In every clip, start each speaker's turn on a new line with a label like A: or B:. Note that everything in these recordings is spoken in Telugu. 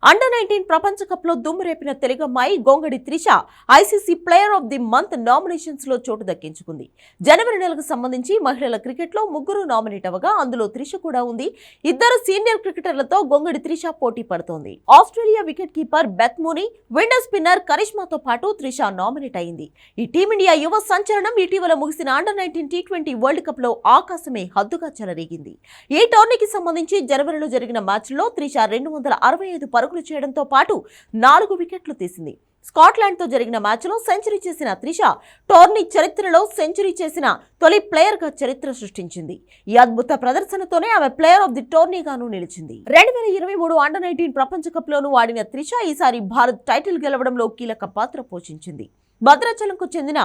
A: అండర్-19 ప్రపంచ కప్ లో దుమ్ము రేపిన తెలుగమ్మాయి Gongadi Trisha ICC player of the month nominations లో చోటు దక్కించుకుంది. జనవరి నెలకు సంబంధించి మహిళల క్రికెట్ లో ముగ్గురు నామినేట్ అవగా అందులో త్రిష కూడా ఉంది. ఇద్దరు సీనియర్ క్రికెటర్లతో గొంగడి త్రిష పోటీ పడుతోంది. Australia wicket keeper Beth Mooney, విండర్ స్పిన్నర్ కరిష్మాతో పాటు త్రిష నామినేట్ అయింది. ఈ టీమిండియా యువ సంచలనం ఇటీవల ముగిసిన అండర్-19 టీ20 వరల్డ్ కప్ లో ఆకాశమే హద్దుగా చెలరేగింది. ఈ టోర్నీకి సంబంధించి జనవరిలో జరిగిన మ్యాచ్లో త్రిష 265 పరుగులు చేయడంతో పాటు 4 వికెట్లు తీసింది. స్కాట్లాండ్ తో జరిగిన మ్యాచ్లో సెంచరీ చేసిన త్రిష టోర్నీ చరిత్రలో సెంచరీ చేసిన తొలి ప్లేయర్ గా చరిత్ర సృష్టించింది. ఈ అద్భుత ప్రదర్శనతోనే ఆమె ప్లేయర్ ఆఫ్ ది టోర్నీగాను నిలిచింది. 2023 అండర్-19 ప్రపంచ కప్ లోనూ ఆడిన త్రిష ఈసారి భారత్ టైటిల్ గెలవడంలో కీలక పాత్ర పోషించింది. భద్రాచలంకు చెందిన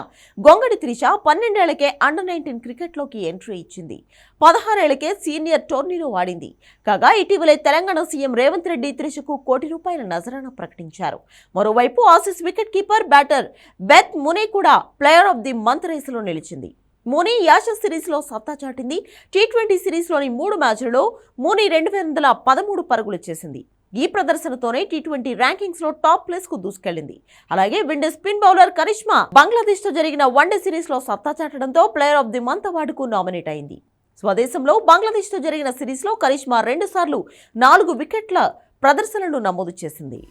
A: గొంగడి త్రిష 12 ఏళ్లకే అండర్-19 క్రికెట్లోకి ఎంట్రీ ఇచ్చింది. 16 ఏళ్లకే సీనియర్ టోర్నీలో ఆడింది. కాగా ఇటీవలే తెలంగాణ సీఎం రేవంత్ రెడ్డి త్రిషకు ₹1 నజరానా ప్రకటించారు. మరోవైపు Aussies wicket keeper batter Beth Mooney కూడా ప్లేయర్ ఆఫ్ ది మంత్ రేసులో నిలిచింది. మూనీ యాషెస్ సిరీస్లో సత్తా చాటింది. టీ20 సిరీస్లోని 3 మ్యాచ్లలో మూనీ 213 పరుగులు చేసింది. ఈ ప్రదర్శనతోనే టీ20 ర్యాంకింగ్స్ లో టాప్ ప్లేస్ కు దూసుకెళ్లింది. అలాగే విండర్ స్పిన్ బౌలర్ కరిష్మా బంగ్లాదేశ్ తో జరిగిన వన్డే సిరీస్ లో సత్తా చాటడంతో ప్లేయర్ ఆఫ్ ది మంత్ అవార్డుకు నామినేట్ అయింది. స్వదేశంలో బంగ్లాదేశ్ తో జరిగిన సిరీస్ లో కరిష్మా 2 సార్లు 4 వికెట్ల ప్రదర్శనలు నమోదు చేసింది.